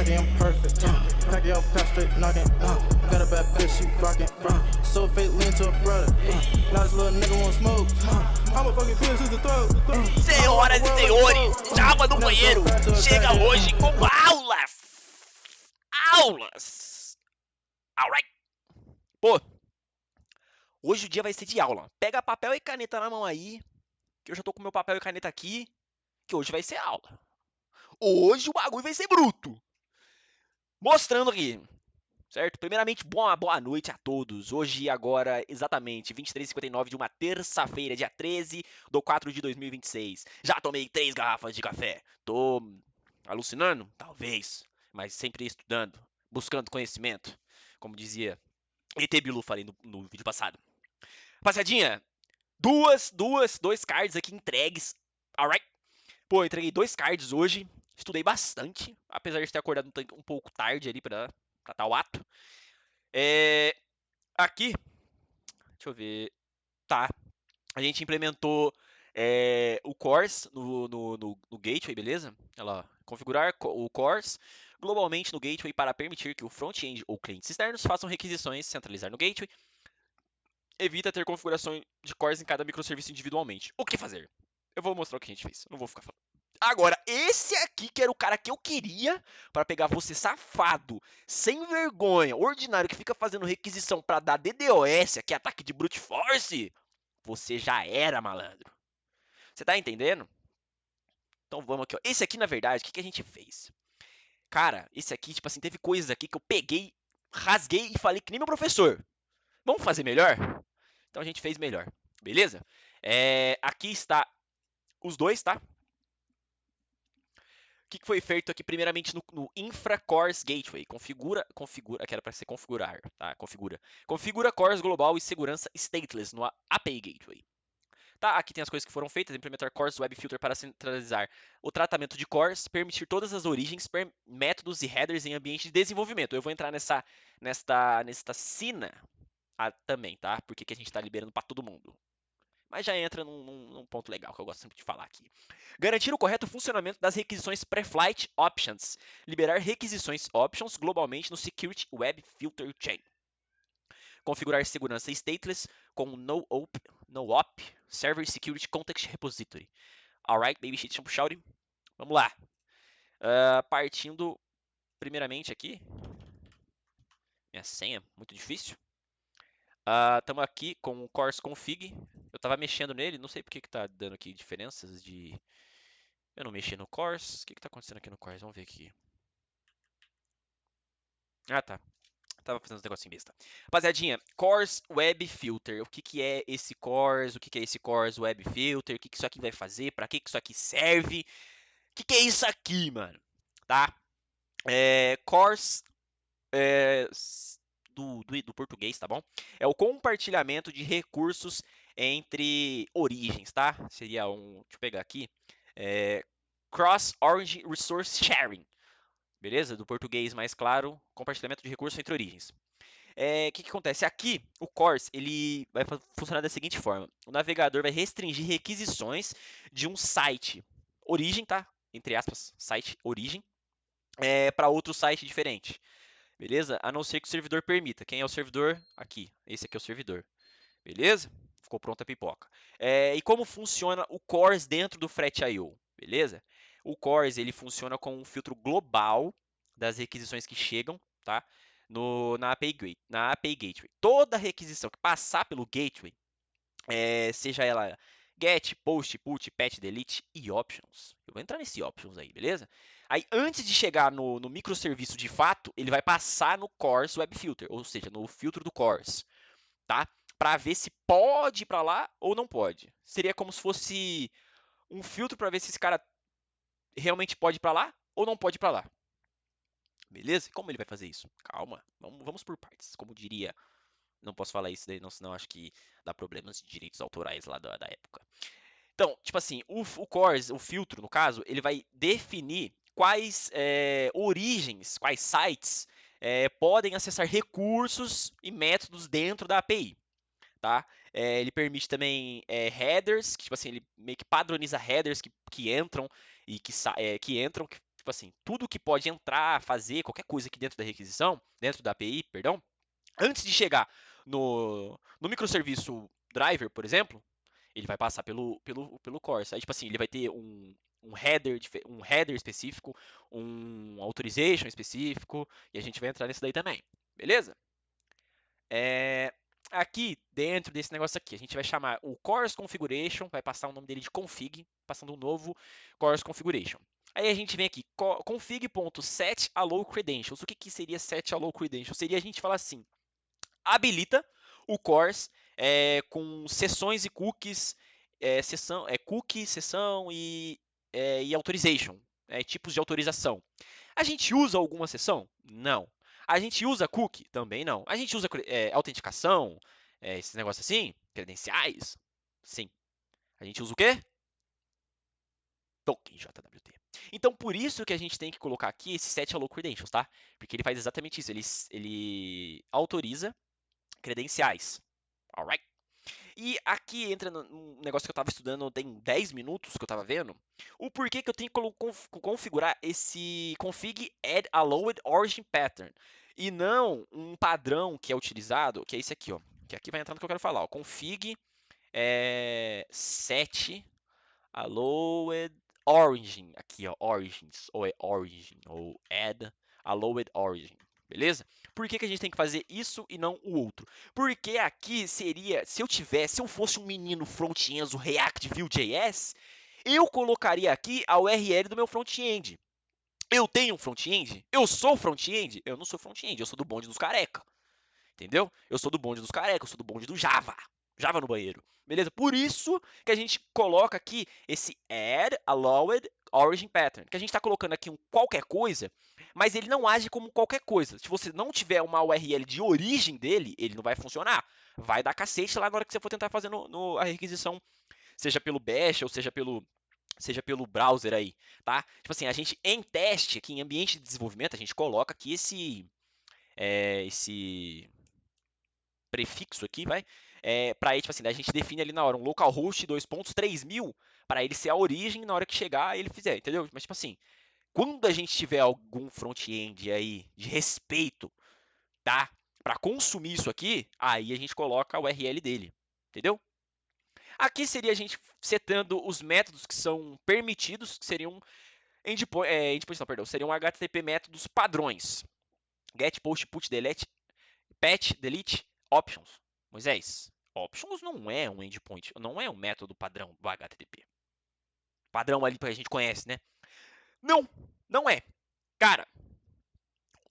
baby, I'm perfect. Pack it up, pass straight knocking. Got a bad bitch, she rockin'. So fake, lean to a brother. Now this little nigga won't smoke. I'm a fucking bitch to the throat. Senhoras e senhores, Java no banheiro chega hoje com aulas. Aulas. Alright. Pô, hoje o dia vai ser de aula. Pega papel e caneta na mão aí, que eu já tô com meu papel e caneta aqui, que hoje vai ser aula. Hoje o bagulho vai ser bruto. Mostrando aqui, certo? Primeiramente, boa noite a todos. Hoje, agora, exatamente, 23h59 de uma terça-feira, dia 13/4 de 2026. Já tomei 3 garrafas de café. Tô alucinando? Talvez. Mas sempre estudando, buscando conhecimento. Como dizia ET Bilu, falei no vídeo passado. Rapaziadinha, dois cards aqui entregues. Alright? Pô, eu entreguei 2 cards hoje. Estudei bastante, apesar de ter acordado um pouco tarde ali pra tal ato. Aqui, deixa eu ver. Tá, a gente implementou o CORS no Gateway, beleza? Olha lá, configurar o CORS globalmente no Gateway para permitir que o front-end ou clientes externos façam requisições, centralizar no Gateway. Evita ter configuração de CORS em cada microserviço individualmente. O que fazer? Eu vou mostrar o que a gente fez, não vou ficar falando. Agora, esse aqui que era o cara que eu queria para pegar você safado, sem vergonha, ordinário, que fica fazendo requisição para dar DDoS, aqui ataque de brute force, você já era, malandro. Você tá entendendo? Então vamos aqui, ó. Esse aqui, na verdade, o que a gente fez? Cara, esse aqui, tipo assim, teve coisas aqui que eu peguei, rasguei e falei que nem meu professor. Vamos fazer melhor? Então a gente fez melhor, beleza? Aqui está os dois, tá? O que foi feito aqui primeiramente no InfraCores Gateway? Configura, que era para ser configurar, tá? Configura Cores global e segurança stateless no API Gateway. Tá, aqui tem as coisas que foram feitas, implementar Cores Web Filter para centralizar o tratamento de Cores, permitir todas as origens, métodos e headers em ambiente de desenvolvimento. Eu vou entrar nesta sina também, tá? Porque que a gente está liberando para todo mundo. Mas já entra num ponto legal que eu gosto sempre de falar aqui. Garantir o correto funcionamento das requisições Pre-Flight Options. Liberar requisições Options globalmente no Security Web Filter Chain. Configurar segurança stateless com no-op Server Security Context Repository. Alright, baby shit, shouting. Vamos lá. Partindo primeiramente aqui. Minha senha, muito difícil. Estamos aqui com o Cores Config. Eu estava mexendo nele, não sei porque que tá dando aqui diferenças de... Eu não mexi no Cores. O que está acontecendo aqui no Cores? Vamos ver aqui. Ah, tá. Tava fazendo uns negocinho besta. Rapaziadinha, Cores Web Filter. O que é esse Cores? O que é esse Cores Web Filter? O que isso aqui vai fazer? Para que isso aqui serve? O que é isso aqui, mano? Tá? Cores do português, tá bom? É o compartilhamento de recursos entre origens, tá? Seria deixa eu pegar aqui. Cross-Origin Resource Sharing. Beleza? Do português mais claro, compartilhamento de recursos entre origens. O que acontece? Aqui, o CORS ele vai funcionar da seguinte forma. O navegador vai restringir requisições de um site origem, tá? Entre aspas, site origem, para outro site diferente. Beleza? A não ser que o servidor permita. Quem é o servidor? Aqui. Esse aqui é o servidor. Beleza? Ficou pronta a pipoca. E como funciona o CORS dentro do FretIO? Beleza? O CORS ele funciona com um filtro global das requisições que chegam, tá? Na API Gateway. Toda requisição que passar pelo Gateway, seja ela GET, POST, PUT, PAT, DELETE e Options. Eu vou entrar nesse Options aí, beleza? Aí, antes de chegar no microserviço de fato, ele vai passar no CORS Web Filter, ou seja, no filtro do CORS, tá? Para ver se pode ir para lá ou não pode. Seria como se fosse um filtro para ver se esse cara realmente pode ir para lá ou não pode ir para lá. Beleza? Como ele vai fazer isso? Calma, vamos por partes. Como diria, não posso falar isso daí, não, senão acho que dá problemas de direitos autorais lá da época. Então, tipo assim, o CORS, o filtro, no caso, ele vai definir quais origens, quais sites podem acessar recursos e métodos dentro da API. Tá? Ele permite também headers, que tipo assim, ele meio que padroniza headers que entram e que entram, que tipo assim, tudo que pode entrar, fazer, qualquer coisa aqui dentro da requisição, dentro da API, perdão, antes de chegar no microserviço driver, por exemplo, ele vai passar pelo Corsa. Aí, tipo assim, ele vai ter um header específico, um authorization específico, e a gente vai entrar nesse daí também. Beleza? Aqui, dentro desse negócio aqui, a gente vai chamar o Course Configuration, vai passar o nome dele de config, passando um novo Course Configuration. Aí a gente vem aqui, config.setAllowCredentials. O que seria setAllowCredentials? Seria a gente falar assim, habilita o course com sessões e cookies, cookie, sessão e authorization, tipos de autorização. A gente usa alguma sessão? Não. A gente usa cookie? Também não. A gente usa autenticação, esses negócios assim, credenciais? Sim. A gente usa o quê? Token JWT. Então, por isso que a gente tem que colocar aqui esse set allow credentials, tá? Porque ele faz exatamente isso. Ele autoriza credenciais. Alright? E aqui entra um negócio que eu estava estudando tem 10 minutos que eu estava vendo. O porquê que eu tenho que configurar esse config add allowed origin pattern. E não um padrão que é utilizado, que é esse aqui, ó. Que aqui vai entrar no que eu quero falar. Ó, config set allowed origin. Aqui, ó, origins. Ou é origin. Ou add allowed origin. Beleza? Por que a gente tem que fazer isso e não o outro? Porque aqui seria, se eu fosse um menino front-end React Vue.js, eu colocaria aqui a URL do meu front-end. Eu tenho um front-end? Eu sou front-end? Eu não sou front-end, eu sou do bonde dos careca. Entendeu? Eu sou do bonde dos careca, eu sou do bonde do Java. Java no banheiro. Beleza? Por isso que a gente coloca aqui esse add allowed origin pattern, que a gente está colocando aqui um qualquer coisa, mas ele não age como qualquer coisa. Se você não tiver uma URL de origem dele, ele não vai funcionar. Vai dar cacete lá na hora que você for tentar fazer a requisição, seja pelo bash ou seja pelo browser aí, tá? Tipo assim, a gente em teste, aqui em ambiente de desenvolvimento, a gente coloca aqui esse prefixo aqui, vai, para tipo assim, a gente define ali na hora um localhost 2.3000 para ele ser a origem na hora que chegar ele fizer, entendeu? Mas tipo assim, quando a gente tiver algum front-end aí de respeito, tá? Para consumir isso aqui, aí a gente coloca a URL dele, entendeu? Aqui seria a gente setando os métodos que são permitidos, que seriam endpoints, não, perdão, seriam HTTP métodos padrões. Get, post, put, delete, patch, delete, options. Moisés, options não é um endpoint, não é um método padrão do HTTP. Padrão ali que a gente conhece, né? Não, não é. Cara,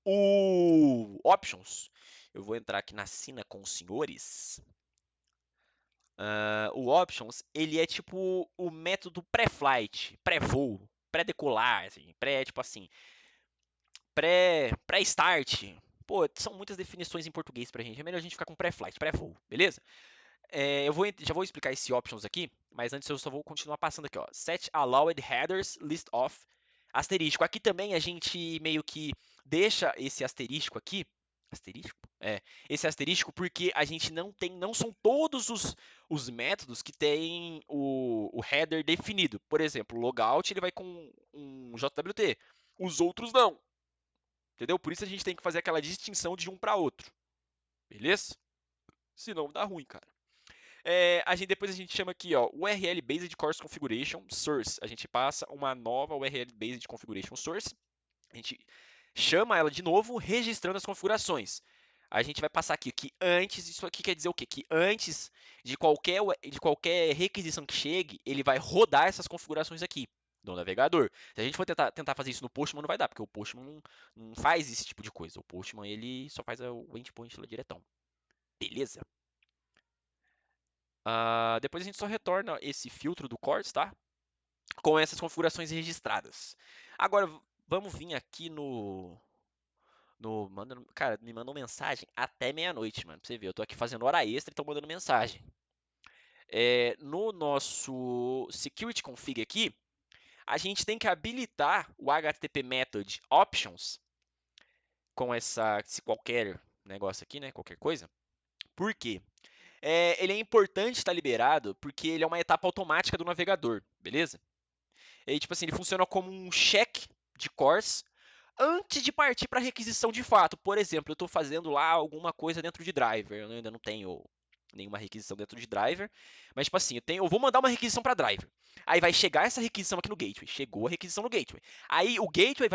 o options, eu vou entrar aqui na Sina com os senhores. O options, ele é tipo o método pré-flight, pré-voo, pré-decolar, assim, tipo assim, pré-start. Pô, são muitas definições em português pra gente. É melhor a gente ficar com pré-flight, pré-voo, beleza? Já vou explicar esse options aqui, mas antes eu só vou continuar passando aqui, ó. Set allowed headers list of asterisco. Aqui também a gente meio que deixa esse asterisco aqui, asterisco? Esse asterisco porque a gente não são todos os métodos que têm o header definido. Por exemplo, o logout ele vai com um JWT, os outros não. Entendeu? Por isso a gente tem que fazer aquela distinção de um para outro. Beleza? Senão dá ruim, cara. Depois a gente chama aqui, ó, URL Based Course Configuration Source. A gente passa uma nova URL Based Configuration Source. A gente chama ela de novo, registrando as configurações. A gente vai passar aqui que antes, isso aqui quer dizer o quê? Que antes de qualquer requisição que chegue, ele vai rodar essas configurações aqui no navegador. Se a gente for tentar fazer isso no Postman, não vai dar, porque o Postman não faz esse tipo de coisa. O Postman ele só faz o endpoint lá diretão. Beleza? Depois a gente só retorna esse filtro do Cortes, tá? Com essas configurações registradas. Agora, vamos vir aqui cara, me mandam mensagem até meia-noite, mano. Pra você ver, eu tô aqui fazendo hora extra e tô mandando mensagem. No nosso security config aqui, a gente tem que habilitar o HTTP method options com esse qualquer negócio aqui, né? Qualquer coisa. Por quê? Ele é importante estar liberado porque ele é uma etapa automática do navegador, beleza? E tipo assim, ele funciona como um check de cores antes de partir para requisição de fato. Por exemplo, eu estou fazendo lá alguma coisa dentro de driver, eu ainda não tenho nenhuma requisição dentro de driver, mas tipo assim, eu vou mandar uma requisição para driver. Aí vai chegar essa requisição aqui no gateway. Chegou a requisição no gateway. Aí o gateway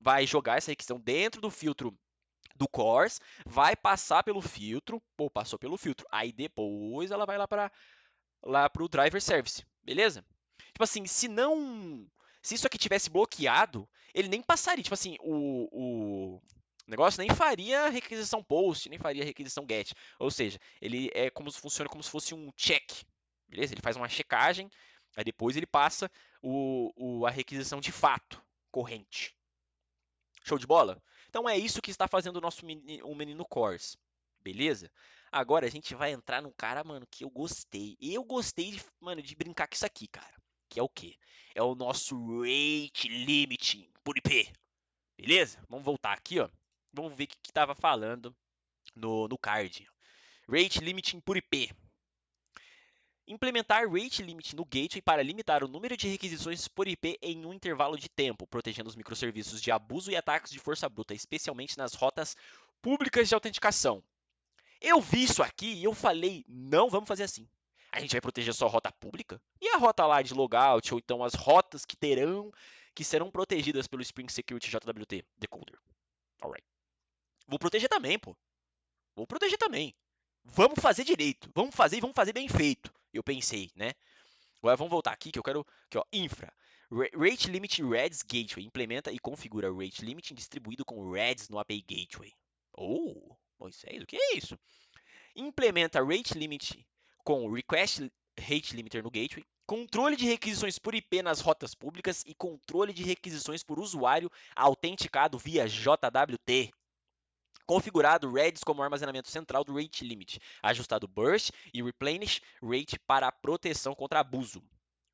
vai jogar essa requisição dentro do filtro do cores, vai passar pelo filtro, pô, passou pelo filtro. Aí depois ela vai lá pro driver service, beleza? Tipo assim, se isso aqui tivesse bloqueado, ele nem passaria. Tipo assim, o negócio nem faria requisição post, nem faria requisição get. Ou seja, ele funciona como se fosse um check. Beleza? Ele faz uma checagem, aí depois ele passa a requisição de fato, corrente. Show de bola? Então é isso que está fazendo o menino Cores. Beleza? Agora a gente vai entrar num cara, mano, que eu gostei. Eu gostei de brincar com isso aqui, cara. Que é o quê? É o nosso Rate Limiting por IP. Beleza? Vamos voltar aqui, ó. Vamos ver o que tava falando no card. Rate Limiting por IP. Implementar Rate Limit no gateway para limitar o número de requisições por IP em um intervalo de tempo, protegendo os microserviços de abuso e ataques de força bruta, especialmente nas rotas públicas de autenticação. Eu vi isso aqui e eu falei, não vamos fazer assim. A gente vai proteger só a rota pública? E a rota lá de logout, ou então as rotas que serão protegidas pelo Spring Security JWT Decoder. Alright. Vou proteger também, pô. Vou proteger também. Vamos fazer direito. Vamos fazer bem feito. Eu pensei, né? Agora vamos voltar aqui que eu quero. Aqui, ó, infra. Rate Limit Reds Gateway. Implementa e configura Rate Limiting distribuído com Reds no API Gateway. Oh, Moisés, o que é isso? Implementa Rate Limit com Request Rate Limiter no Gateway. Controle de requisições por IP nas rotas públicas e controle de requisições por usuário autenticado via JWT. Configurado Redis como armazenamento central do Rate Limit, ajustado Burst e Replenish Rate para proteção contra abuso.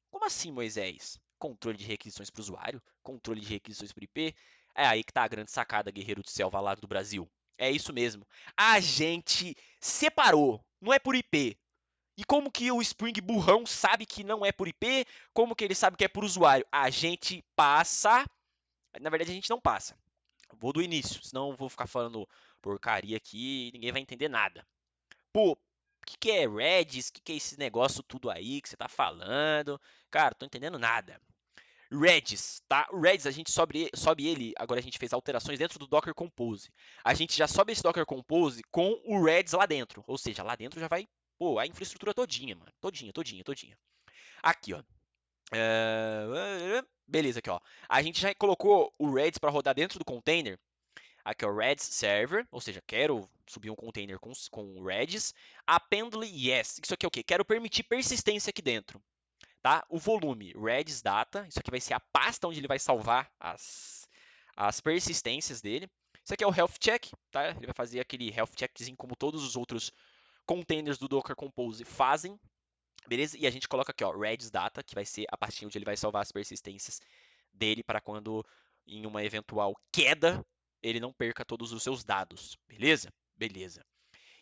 Como assim, Moisés? Controle de requisições para o usuário? Controle de requisições por IP? É aí que tá a grande sacada, guerreiro de selva lá do Brasil. É isso mesmo. A gente separou, não é por IP. E como que o Spring burrão sabe que não é por IP? Como que ele sabe que é por usuário? A gente passa... Na verdade, a gente não passa. Vou do início, senão eu vou ficar falando porcaria aqui e ninguém vai entender nada. Pô, o que é Redis? O que é esse negócio tudo aí que você tá falando? Cara, tô entendendo nada. Redis, tá? O Redis a gente sobe ele, agora a gente fez alterações dentro do Docker Compose. A gente já sobe esse Docker Compose com o Redis lá dentro. Ou seja, lá dentro já vai, pô, a infraestrutura todinha, mano. Todinha. Aqui, ó. Beleza, aqui, ó. A gente já colocou o Redis para rodar dentro do container. Aqui é o Redis Server, ou seja, quero subir um container com Redis. Appendly Yes. Isso aqui é o quê? Quero permitir persistência aqui dentro. Tá? O volume Redis Data. Isso aqui vai ser a pasta onde ele vai salvar as persistências dele. Isso aqui é o Health Check. Tá? Ele vai fazer aquele Health Checkzinho como todos os outros containers do Docker Compose fazem. Beleza? E a gente coloca aqui, ó, Redis Data, que vai ser a pastinha onde ele vai salvar as persistências dele para quando, em uma eventual queda, ele não perca todos os seus dados. Beleza? Beleza.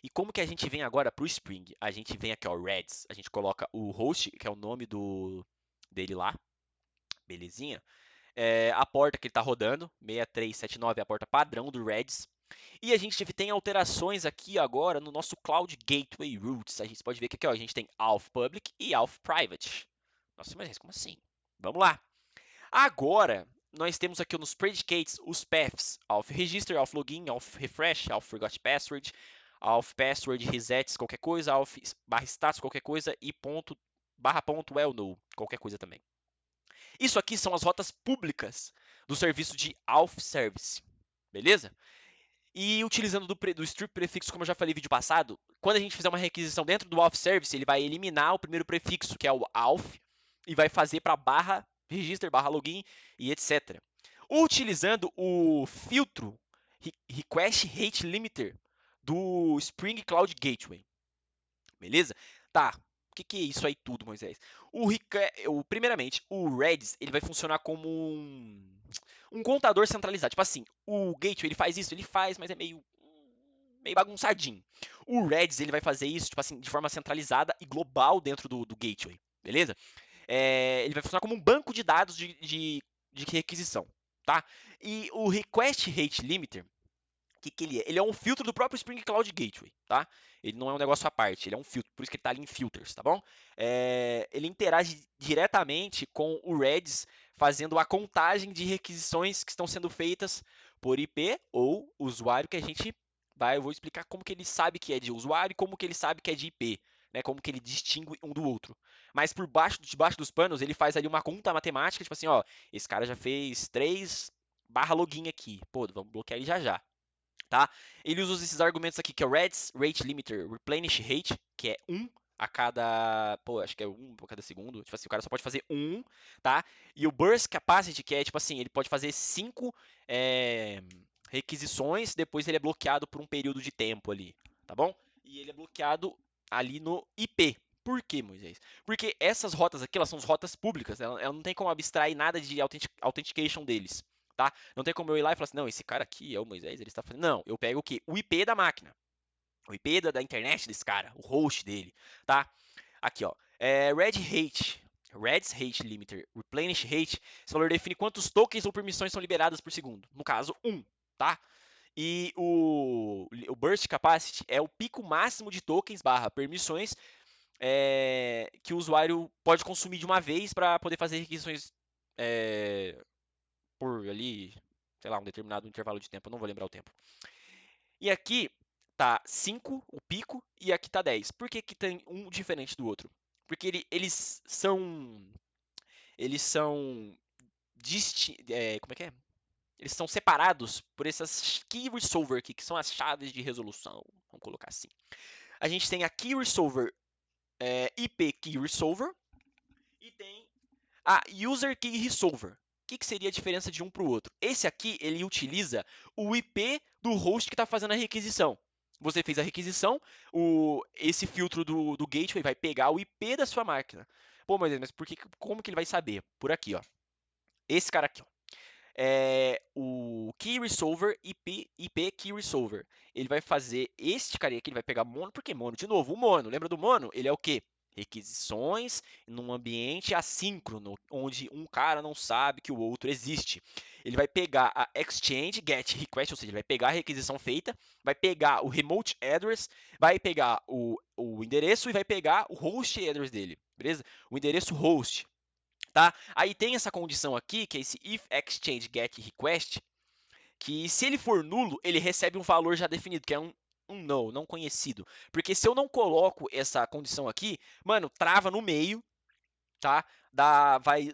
E como que a gente vem agora para o Spring? A gente vem aqui, ó, Redis. A gente coloca o host, que é o nome dele lá. Belezinha? A porta que ele está rodando, 6379 é a porta padrão do Redis. E a gente tem alterações aqui agora no nosso Cloud Gateway Routes. A gente pode ver que aqui ó, a gente tem Auth Public e Auth Private. Nossa, mas como assim? Vamos lá. Agora, nós temos aqui nos predicates os paths. Auth Register, Auth Login, Auth Refresh, Auth Forgot Password, Auth Password Resets, qualquer coisa, Auth /status, qualquer coisa, e /ponto well no, qualquer coisa também. Isso aqui são as rotas públicas do serviço de Auth Service. Beleza? E utilizando do strip prefixo, como eu já falei no vídeo passado, quando a gente fizer uma requisição dentro do auth service, ele vai eliminar o primeiro prefixo, que é o auth, e vai fazer para barra register, barra login e etc. Utilizando o filtro request rate limiter do Spring Cloud Gateway. Beleza? Tá. O que é isso aí tudo, Moisés? Primeiramente, o Redis ele vai funcionar como um contador centralizado. Tipo assim, o Gateway ele faz isso, ele faz, mas é meio bagunçadinho. O Redis ele vai fazer isso, tipo assim, de forma centralizada e global dentro do Gateway, beleza? Ele vai funcionar como um banco de dados de requisição. tá? E o Request Rate Limiter, que ele é? Ele é um filtro do próprio Spring Cloud Gateway, tá? Ele não é um negócio à parte, ele é um filtro, por isso que ele está ali em filters, tá bom? Ele interage diretamente com o Redis, fazendo a contagem de requisições que estão sendo feitas por IP ou usuário, que a gente eu vou explicar como que ele sabe que é de usuário e como que ele sabe que é de IP, né? Como que ele distingue um do outro. Mas debaixo dos panos, ele faz ali uma conta matemática, tipo assim, ó, esse cara já fez 3 barra login aqui, pô, vamos bloquear ele já já. Tá? Ele usa esses argumentos aqui, que é o Redis Rate Limiter Replenish Rate, que é 1 a cada. Pô, acho que é 1 a cada segundo. Tipo assim, o cara só pode fazer 1, tá? E o Burst Capacity, que é tipo assim, ele pode fazer 5 requisições, depois ele é bloqueado por um período de tempo ali, tá bom? E ele é bloqueado ali no IP. Por quê, Moisés? Porque essas rotas aqui, elas são as rotas públicas, ela não tem como abstrair nada de authentication deles. Tá? Não tem como eu ir lá e falar assim, não, esse cara aqui é o Moisés, ele está fazendo. Não, eu pego o quê? O IP da máquina. O IP da internet desse cara, o host dele, tá? Aqui, ó. Red's Rate Limiter, Replenish Rate, esse valor define quantos tokens ou permissões são liberadas por segundo. No caso, 1, tá? E o Burst Capacity é o pico máximo de tokens barra permissões que o usuário pode consumir de uma vez para poder fazer requisições por ali, sei lá, um determinado intervalo de tempo, eu não vou lembrar o tempo. E aqui tá 5, o pico, e aqui tá 10. Por que que tem um diferente do outro? Porque eles são como é que é? Eles são separados por essas Key Resolver aqui, que são as chaves de resolução, vamos colocar assim. A gente tem a Key Resolver IP Key Resolver e tem a User Key Resolver. O que seria a diferença de um para o outro? Esse aqui, ele utiliza o IP do host que está fazendo a requisição. Você fez a requisição, esse filtro do gateway vai pegar o IP da sua máquina. Pô, mas como que ele vai saber? Por aqui, ó. Esse cara aqui, ó. É o Key Resolver IP Key Resolver. Ele vai fazer este cara aqui, ele vai pegar mono, porque mono, de novo, o mono, lembra do mono? Ele é o quê? Requisições num ambiente assíncrono, onde um cara não sabe que o outro existe. Ele vai pegar a exchange get request, ou seja, ele vai pegar a requisição feita, vai pegar o remote address, vai pegar o endereço e vai pegar o host address dele, beleza? O endereço host. Tá? Aí tem essa condição aqui, que é esse if exchange get request, que se ele for nulo, ele recebe um valor já definido, que é um null, não conhecido. Porque se eu não coloco essa condição aqui, mano, trava no meio, tá? Vai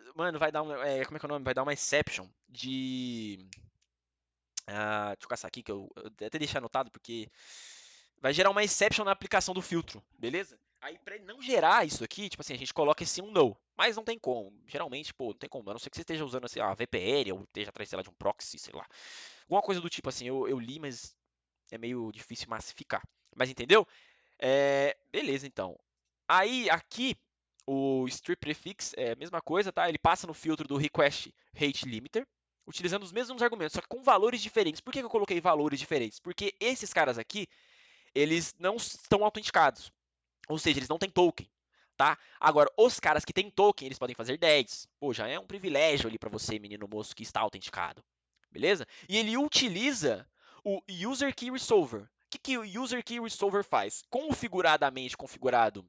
dar como é que é o nome? Vai dar uma exception de... deixa eu caçar aqui, que eu até deixei anotado, porque vai gerar uma exception na aplicação do filtro, beleza? Aí, para ele não gerar isso aqui, tipo assim, a gente coloca esse um no, mas não tem como. Geralmente, pô, não tem como. A não ser que você esteja usando assim, a VPN ou esteja atrás, sei lá, de um proxy, sei lá. Alguma coisa do tipo assim, eu li, mas é meio difícil massificar. Mas entendeu? Beleza, então. Aí, aqui, o strip prefix é a mesma coisa, tá? Ele passa no filtro do request rate limiter, utilizando os mesmos argumentos, só que com valores diferentes. Por que eu coloquei valores diferentes? Porque esses caras aqui, eles não estão autenticados. Ou seja, eles não têm token. Tá? Agora, os caras que têm token, eles podem fazer 10. Pô, já é um privilégio ali para você, menino moço, que está autenticado. Beleza? E ele utiliza o User Key Resolver. O que o User Key Resolver faz? Configuradamente configurado,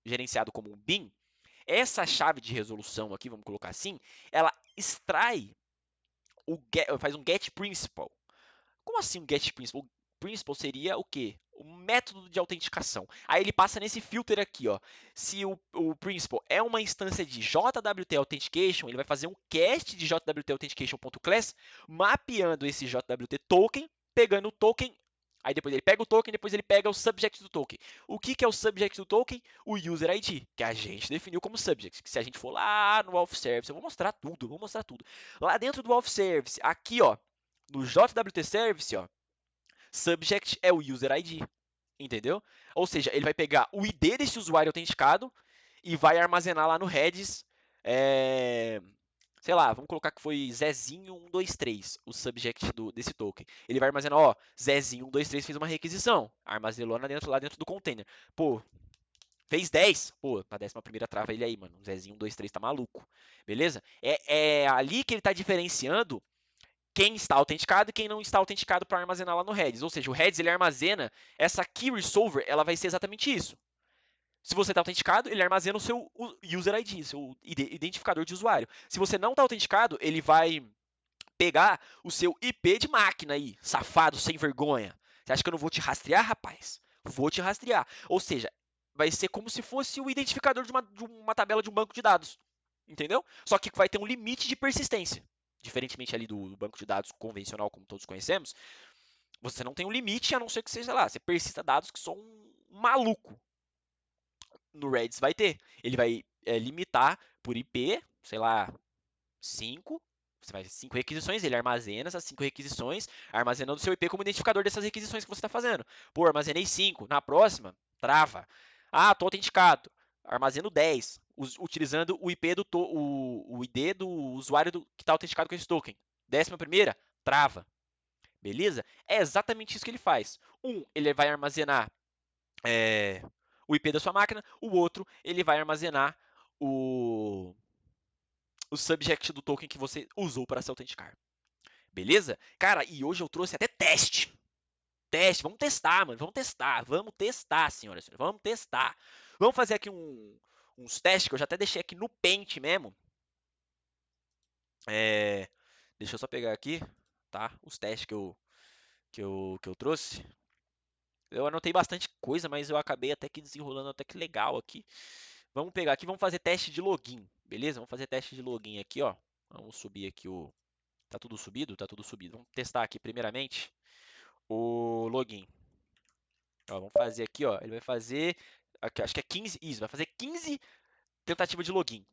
gerenciado como um bin, essa chave de resolução aqui, vamos colocar assim, ela extrai, faz um get principal. Como assim um get principal? O principal seria o quê? O método de autenticação. Aí ele passa nesse filter aqui, ó. Se o principal é uma instância de JWT Authentication, ele vai fazer um cast de JWT Authentication.class, mapeando esse JWT token, pegando o token. Aí depois ele pega o token, depois ele pega o subject do token. O que é o subject do token? O user ID, que a gente definiu como subject. Que se a gente for lá no auth service, eu vou mostrar tudo, Lá dentro do auth service, aqui, ó, no JWT Service, ó, subject é o user ID, entendeu? Ou seja, ele vai pegar o ID desse usuário autenticado e vai armazenar lá no Redis, sei lá, vamos colocar que foi Zezinho123, o subject desse token. Ele vai armazenar, ó, Zezinho123 fez uma requisição, armazenou lá dentro do container. Pô, fez 10, pô, na 11ª trava ele aí, mano, Zezinho123 tá maluco, beleza? É ali que ele tá diferenciando quem está autenticado e quem não está autenticado para armazenar lá no Redis. Ou seja, o Redis ele armazena essa key resolver, ela vai ser exatamente isso. Se você está autenticado, ele armazena o seu user ID, seu identificador de usuário. Se você não está autenticado, ele vai pegar o seu IP de máquina aí, safado, sem vergonha. Você acha que eu não vou te rastrear, rapaz? Vou te rastrear. Ou seja, vai ser como se fosse o identificador de uma tabela de um banco de dados. Entendeu? Só que vai ter um limite de persistência. Diferentemente ali do banco de dados convencional, como todos conhecemos, você não tem um limite, a não ser que seja lá, você persista dados que são um maluco. No Redis vai ter. Ele vai limitar por IP, sei lá, 5. Você vai 5 requisições, ele armazena essas 5 requisições, armazenando o seu IP como identificador dessas requisições que você está fazendo. Pô, armazenei 5. Na próxima, trava. Ah, estou autenticado. Armazeno 10, utilizando o IP o ID do usuário que está autenticado com esse token. 11ª, trava. Beleza? É exatamente isso que ele faz. Ele vai armazenar o IP da sua máquina. O outro, ele vai armazenar o subject do token que você usou para se autenticar. Beleza? Cara, e hoje eu trouxe até teste. Teste, vamos testar, mano. Vamos testar, senhoras e senhores. Vamos testar. Vamos fazer aqui uns testes que eu já até deixei aqui no Paint mesmo. Deixa eu só pegar aqui, tá? Os testes que eu trouxe. Eu anotei bastante coisa, mas eu acabei até que desenrolando até que legal aqui. Vamos pegar aqui, vamos fazer teste de login, beleza? Vamos fazer teste de login aqui, ó. Vamos subir aqui o... Tá tudo subido? Tá tudo subido. Vamos testar aqui primeiramente o login. Ó, vamos fazer aqui, ó. Ele vai fazer, aqui, acho que é 15, isso, vai fazer 15 tentativas de login.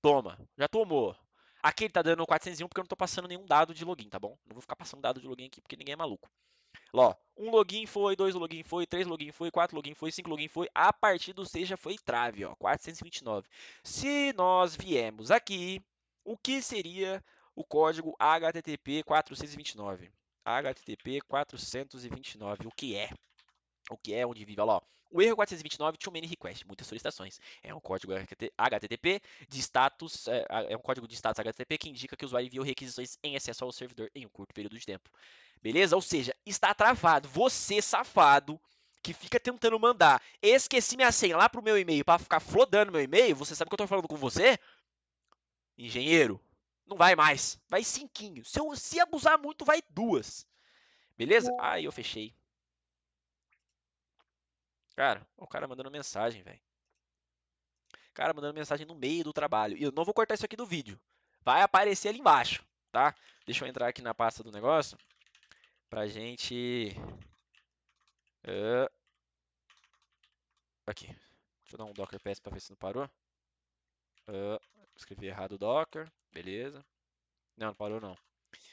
Toma, já tomou. Aqui ele tá dando 401 porque eu não tô passando nenhum dado de login, tá bom? Não vou ficar passando dado de login aqui porque ninguém é maluco. Ó, um login foi, 2 login foi, 3 login foi, 4 login foi, 5 login foi. A partir do 6 já foi trave, ó, 429. Se nós viemos aqui, o que seria o código HTTP 429? HTTP 429, o que é? O que é onde vive? Olha lá, ó. O erro 429, too many requests, muitas solicitações. É um código HTTP de status, é um código de status HTTP que indica que o usuário enviou requisições em excesso ao servidor em um curto período de tempo. Beleza? Ou seja, está travado. Você, safado, que fica tentando mandar, esqueci minha senha lá pro meu e-mail para ficar flodando meu e-mail, você sabe que eu tô falando com você? Engenheiro, não vai mais. Vai cinquinho. Se abusar muito, vai 2. Beleza? Aí eu fechei. Cara, o cara mandando mensagem, velho. Cara mandando mensagem no meio do trabalho. E eu não vou cortar isso aqui do vídeo. Vai aparecer ali embaixo, tá? Deixa eu entrar aqui na pasta do negócio pra gente... Aqui. Deixa eu dar um Docker PS pra ver se não parou. Escrevi errado o Docker. Beleza. Não, não parou não.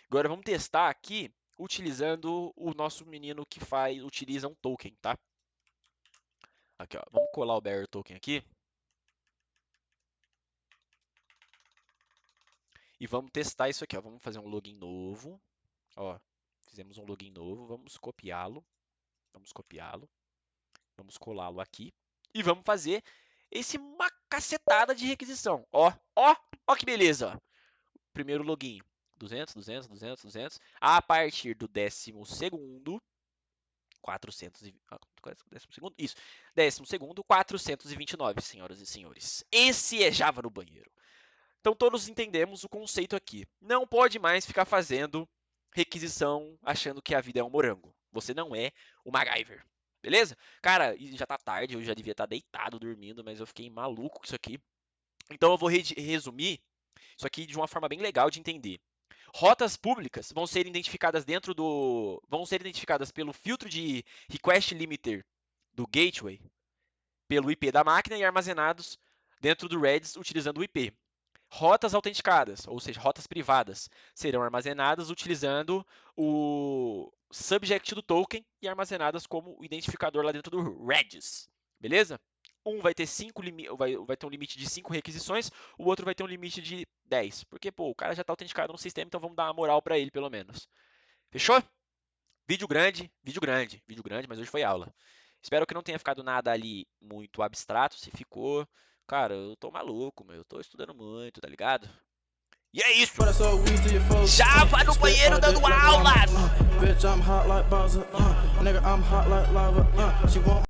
Agora vamos testar aqui utilizando o nosso menino que utiliza um token, tá? Aqui, ó. Vamos colar o bearer token aqui. E vamos testar isso aqui, ó. Vamos fazer um login novo. Ó, fizemos um login novo. Vamos copiá-lo. Vamos copiá-lo. Vamos colá-lo aqui. E vamos fazer uma cacetada de requisição. Ó, ó, ó que beleza. Primeiro login. 200, 200, 200, 200. A partir do 12º, 400 e... décimo segundo? Isso. 12º, 429, senhoras e senhores. Esse é Java no banheiro. Então todos entendemos o conceito aqui. Não pode mais ficar fazendo requisição achando que a vida é um morango. Você não é o MacGyver. Beleza? Cara, já tá tarde, eu já devia estar deitado dormindo, mas eu fiquei maluco com isso aqui. Então eu vou resumir isso aqui de uma forma bem legal de entender. Rotas públicas vão ser identificadas vão ser identificadas pelo filtro de request limiter do gateway, pelo IP da máquina e armazenados dentro do Redis utilizando o IP. Rotas autenticadas, ou seja, rotas privadas, serão armazenadas utilizando o subject do token e armazenadas como o identificador lá dentro do Redis. Beleza? Um vai ter vai ter um limite de 5 requisições, o outro vai ter um limite de 10. Porque, pô, o cara já está autenticado no sistema, então vamos dar uma moral para ele, pelo menos. Fechou? Vídeo grande, vídeo grande, vídeo grande, mas hoje foi aula. Espero que não tenha ficado nada ali muito abstrato. Se ficou, cara, eu tô maluco, meu. Eu tô estudando muito, tá ligado? E é isso. But I sold weed to your folks. Já vai no Spit banheiro on dando dick like aulas. Bitch, I'm hot like Bowser. Nigga, I'm hot like lava. She want